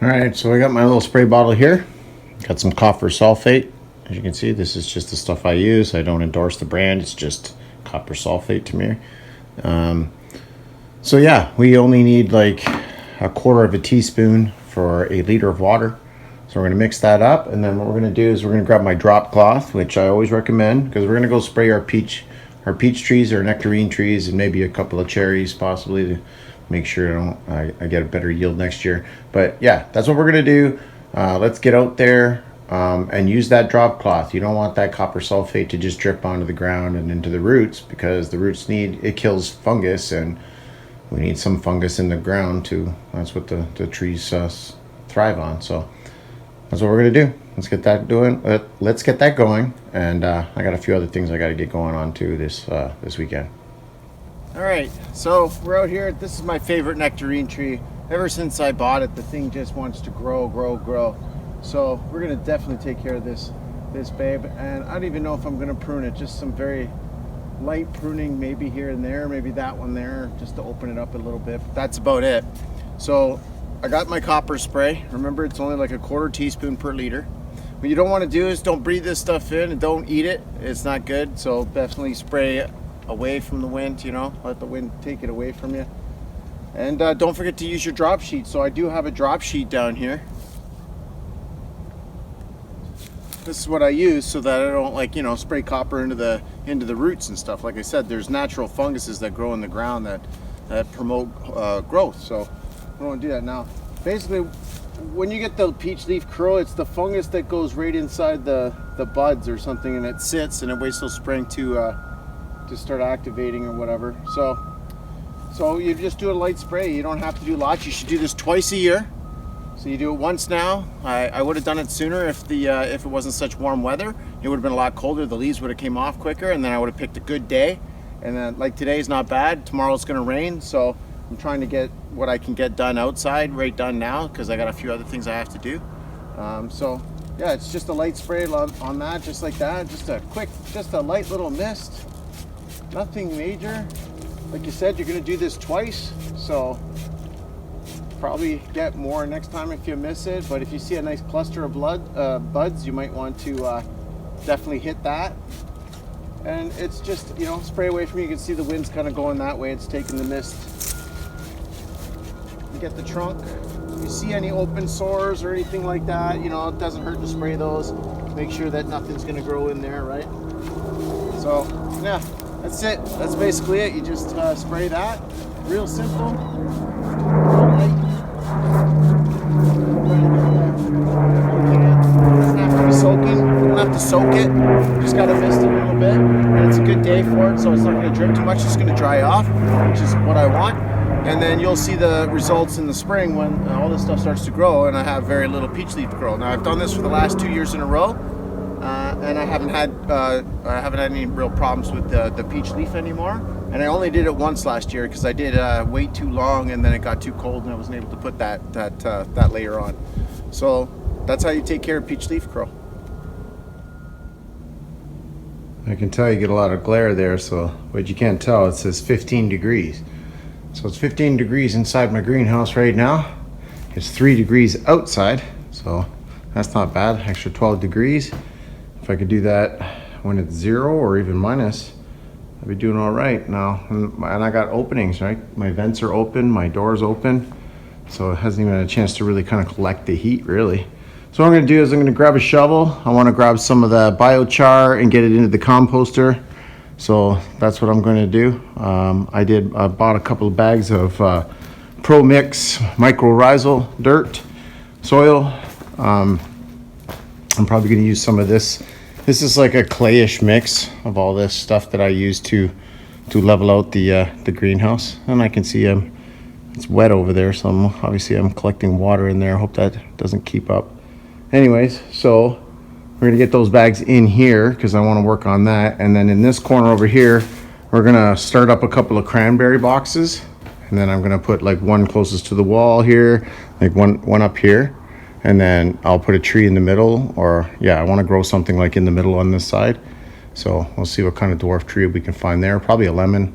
All right, so I got my little spray bottle here. Got some copper sulfate. As you can see, this is just the stuff I use. I don't endorse the brand. It's just copper sulfate to me. So yeah, we only need like a quarter of a teaspoon for a liter of water. So we're gonna mix that up, and then what we're gonna do is we're gonna grab my drop cloth, which I always recommend, because we're gonna go spray our peach trees, or nectarine trees, and maybe a couple of cherries possibly, to make sure I get a better yield next year. But yeah, that's what we're gonna do. Let's get out there and use that drop cloth. You don't want that copper sulfate to just drip onto the ground and into the roots, because the roots it kills fungus, and we need some fungus in the ground too. That's what the trees thrive on. So that's what we're gonna do. Let's get that going. And I got a few other things I got to get going on too this weekend. All right, so we're out here. This is my favorite nectarine tree. Ever since I bought it, the thing just wants to grow. So we're gonna definitely take care of this babe. And I don't even know if I'm gonna prune it. Just some very light pruning, maybe here and there, maybe that one there, just to open it up a little bit. But that's about it. So I got my copper spray. Remember, it's only like a quarter teaspoon per liter. What you don't want to do is don't breathe this stuff in and don't eat it. It's not good. So definitely spray away from the wind, let the wind take it away from you. And don't forget to use your drop sheet. So I do have a drop sheet down here. This is what I use so that I don't spray copper into the roots and stuff. Like I said, there's natural funguses that grow in the ground that promote growth. So I don't want to do that now. Basically, when you get the peach leaf curl, it's the fungus that goes right inside the buds or something, and it sits and it waits till spring to start activating or whatever. So you just do a light spray. You don't have to do lots. You should do this twice a year. So you do it once now. I would have done it sooner if it wasn't such warm weather. It would have been a lot colder. The leaves would have came off quicker, and then I would have picked a good day. And then, like, today's not bad. Tomorrow's going to rain, so I'm trying to get what I can get done outside right done now, because I got a few other things I have to do. So yeah, it's just a light spray on that, just like that. Just a light little mist. Nothing major. Like you said, you're going to do this twice, so probably get more next time if you miss it. But if you see a nice cluster of buds, you might want to definitely hit that. And it's just, spray away from you. You can see the wind's kind of going that way. It's taking the mist. You get the trunk. If you see any open sores or anything like that, it doesn't hurt to spray those. Make sure that nothing's going to grow in there, right? So yeah, that's it. That's basically it. You just spray that. Real simple. Real light. Soaking. You don't have to soak it. You just got to mist it a little bit, and it's a good day for it, so it's not going to drip too much. It's going to dry off, which is what I want. And then you'll see the results in the spring when all this stuff starts to grow, and I have very little peach leaf grow. Now I've done this for the last 2 years in a row, and I haven't had any real problems with the peach leaf anymore. And I only did it once last year because I did wait too long, and then it got too cold, and I wasn't able to put that layer on. So that's how you take care of peach leaf curl. I can tell you get a lot of glare there, but you can't tell. It says 15 degrees. So it's 15 degrees inside my greenhouse right now. It's 3 degrees outside, so that's not bad. Extra 12 degrees. If I could do that when it's 0 or even minus, I'd be doing all right now. And I got openings, right? My vents are open, my door's open, so it hasn't even had a chance to really kind of collect the heat, really. So what I'm going to do is I'm going to grab a shovel. I want to grab some of the biochar and get it into the composter. So that's what I'm going to do. I bought a couple of bags of Pro Mix mycorrhizal dirt soil. I'm probably going to use some of this. This is like a clayish mix of all this stuff that I use to level out the greenhouse. And I can see it's wet over there, so I'm collecting water in there. I hope that doesn't keep up. Anyways, so we're gonna get those bags in here because I want to work on that. And then in this corner over here, we're gonna start up a couple of cranberry boxes, and then I'm gonna put like one closest to the wall here, like one up here, and then I'll put a tree in the middle. Or yeah, I want to grow something like in the middle on this side. So we'll see what kind of dwarf tree we can find there. Probably a lemon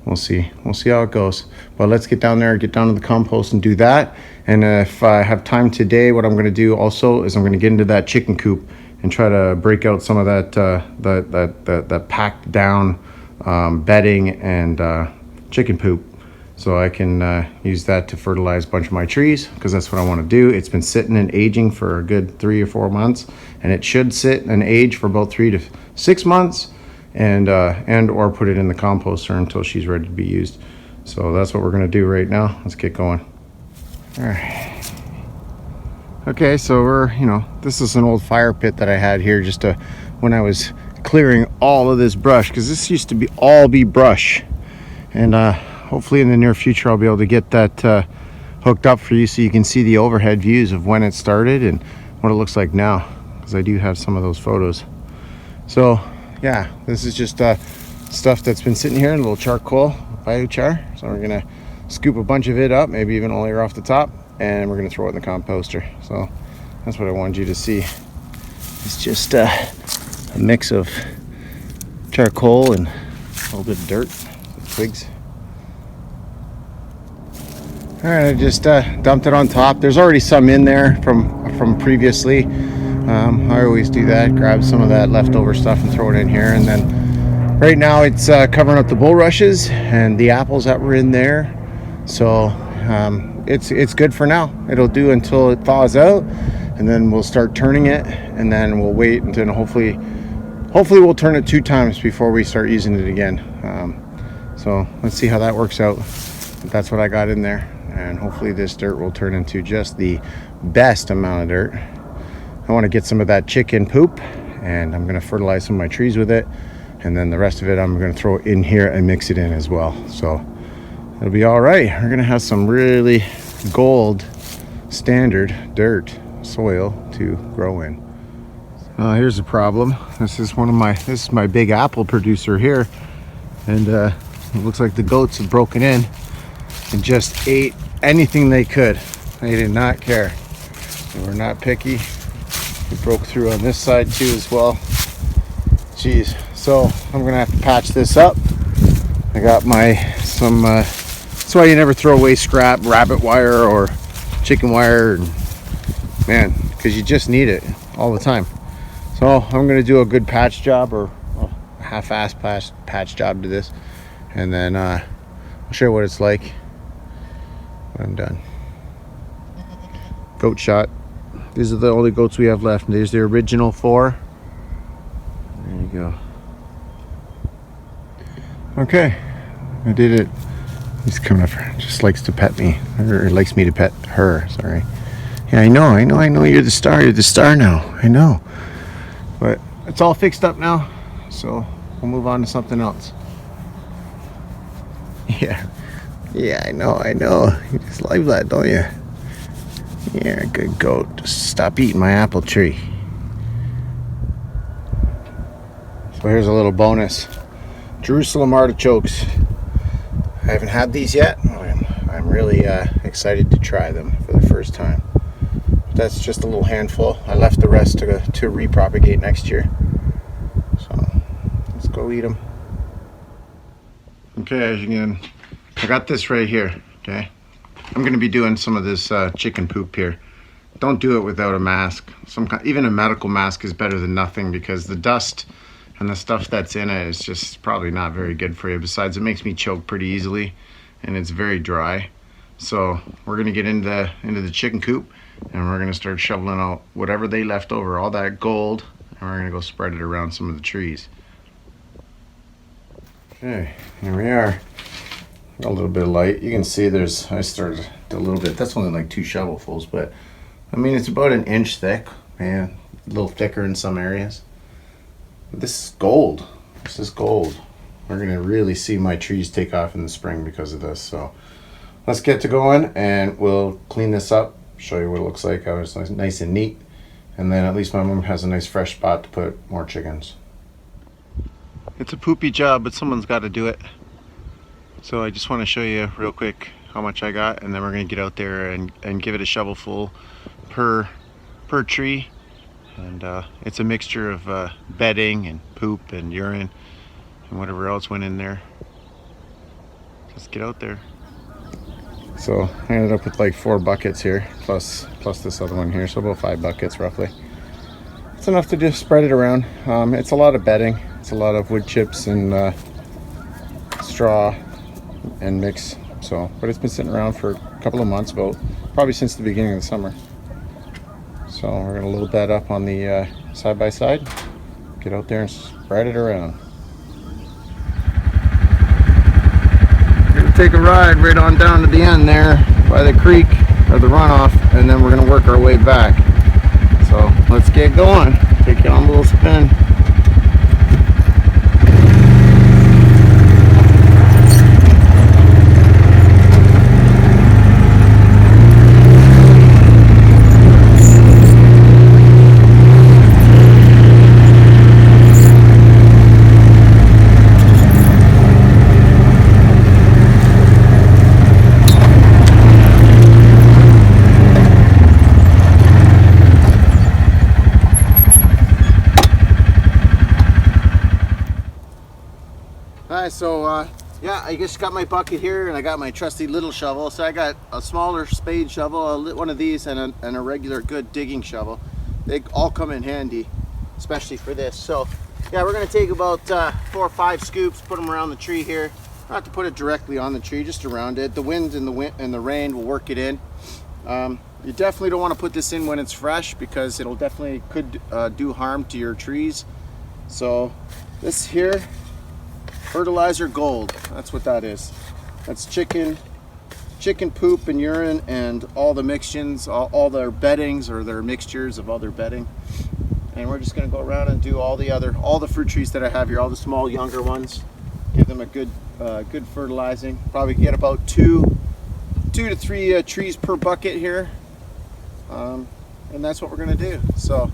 we'll see how it goes. But let's get down there, get down to the compost and do that. And if I have time today, what I'm going to do also is I'm going to get into that chicken coop and try to break out some of that that packed down bedding and chicken poop, so I can use that to fertilize a bunch of my trees, because that's what I want to do. It's been sitting and aging for a good 3 or 4 months, and it should sit and age for about 3 to 6 months, and or put it in the composter until she's ready to be used. So that's what we're going to do right now. Let's get going. All right. Okay, so we're, this is an old fire pit that I had here just when I was clearing all of this brush, because this used to all be brush. And hopefully in the near future I'll be able to get that hooked up for you, so you can see the overhead views of when it started and what it looks like now, because I do have some of those photos. So yeah, this is just stuff that's been sitting here in a little charcoal, biochar. So we're gonna scoop a bunch of it up, maybe even a layer off the top, and we're gonna throw it in the composter. So that's what I wanted you to see. It's just a mix of charcoal and a little bit of dirt, twigs. All right, I just dumped it on top. There's already some in there from previously. I always do that, grab some of that leftover stuff and throw it in here. And then right now it's covering up the bulrushes and the apples that were in there. So it's good for now. It'll do until it thaws out, and then we'll start turning it, and then we'll wait until hopefully we'll turn it 2 times before we start using it again. So let's see how that works out. But that's what I got in there, and hopefully this dirt will turn into just the best amount of dirt. I want to get some of that chicken poop, and I'm going to fertilize some of my trees with it, and then the rest of it I'm going to throw in here and mix it in as well. So it'll be all right. We're going to have some really gold standard dirt soil to grow in. Here's the problem. This is my big apple producer here, and it looks like the goats have broken in and just ate anything they could. They did not care. They were not picky. They broke through on this side too as well. Jeez. So I'm gonna have to patch this up. I got some that's why you never throw away scrap rabbit wire or chicken wire, and man, because you just need it all the time. So I'm gonna do a good patch job, or a half-assed patch job to this, and then I'll show you what it's like when I'm done. Goat shot. These are the only goats we have left. There's the original 4. There you go. Okay, I did it. He's coming up. Just likes to pet me, or likes me to pet her. Sorry. Yeah, I know. You're the star. You're the star now. I know. But it's all fixed up now, so we'll move on to something else. Yeah, I know. You just like that, don't you? Yeah, good goat. Just stop eating my apple tree. So here's a little bonus. Jerusalem artichokes. I haven't had these yet. I'm really excited to try them for the first time. But that's just a little handful. I left the rest to repropagate next year. So let's go eat them. Okay, as you can, I got this right here. Okay, I'm going to be doing some of this chicken poop here. Don't do it without a mask. Even a medical mask is better than nothing, because the dust and the stuff that's in it is just probably not very good for you. Besides, it makes me choke pretty easily, and it's very dry. So we're gonna get into the chicken coop, and we're gonna start shoveling out whatever they left over, all that gold, and we're gonna go spread it around some of the trees. Okay, here we are. A little bit of light. You can see I started a little bit. That's only like 2 shovelfuls, but I mean, it's about 1 inch thick, man. A little thicker in some areas. This is gold. This is gold. We're gonna really see my trees take off in the spring because of this. So let's get to going, and we'll clean this up, show you what it looks like, how it's nice and neat, and then at least my mom has a nice fresh spot to put more chickens. It's a poopy job, but someone's got to do it. So I just want to show you real quick how much I got, and then we're gonna get out there and give it a shovelful per tree. And it's a mixture of bedding and poop and urine and whatever else went in there. let's get out there. So I ended up with like 4 buckets here, plus this other one here, so about 5 buckets roughly. It's enough to just spread it around. It's a lot of bedding. It's a lot of wood chips and straw and mix. So, but it's been sitting around for a couple of months, probably since the beginning of the summer. So we're gonna load that up on the side by side, get out there and spread it around. We're gonna take a ride right on down to the end there by the creek or the runoff, and then we're gonna work our way back. So let's get going. Take you on a little spin. Alright, so yeah, I just got my bucket here and I got my trusty little shovel. So I got a smaller spade shovel, one of these, and a regular good digging shovel. They all come in handy, especially for this. So yeah, we're going to take about 4 or 5 scoops, put them around the tree here. Not to put it directly on the tree, just around it. The wind and the rain will work it in. You definitely don't want to put this in when it's fresh, because it'll definitely could do harm to your trees. So this here, Fertilizer Gold, that's what that is. That's chicken poop and urine and all the mixtions, all their beddings or their mixtures of other bedding. And we're just going to go around and do all the fruit trees that I have here, all the small younger ones. Give them a good fertilizing. Probably get about 2 to 3 trees per bucket here. And that's what we're going to do. So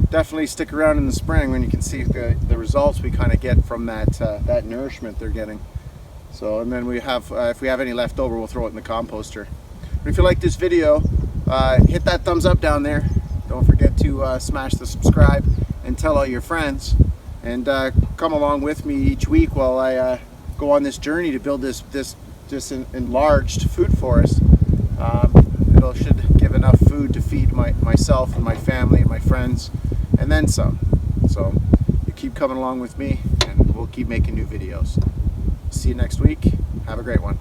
definitely stick around in the spring when you can see the results we kind of get from that nourishment they're getting. So, and then we have, if we have any left over, we'll throw it in the composter. But if you like this video, hit that thumbs up down there. Don't forget to smash the subscribe and tell all your friends. And come along with me each week while I go on this journey to build this enlarged food forest. It should give enough food to feed myself and my family and my friends, and then some. So you keep coming along with me and we'll keep making new videos. See you next week. Have a great one.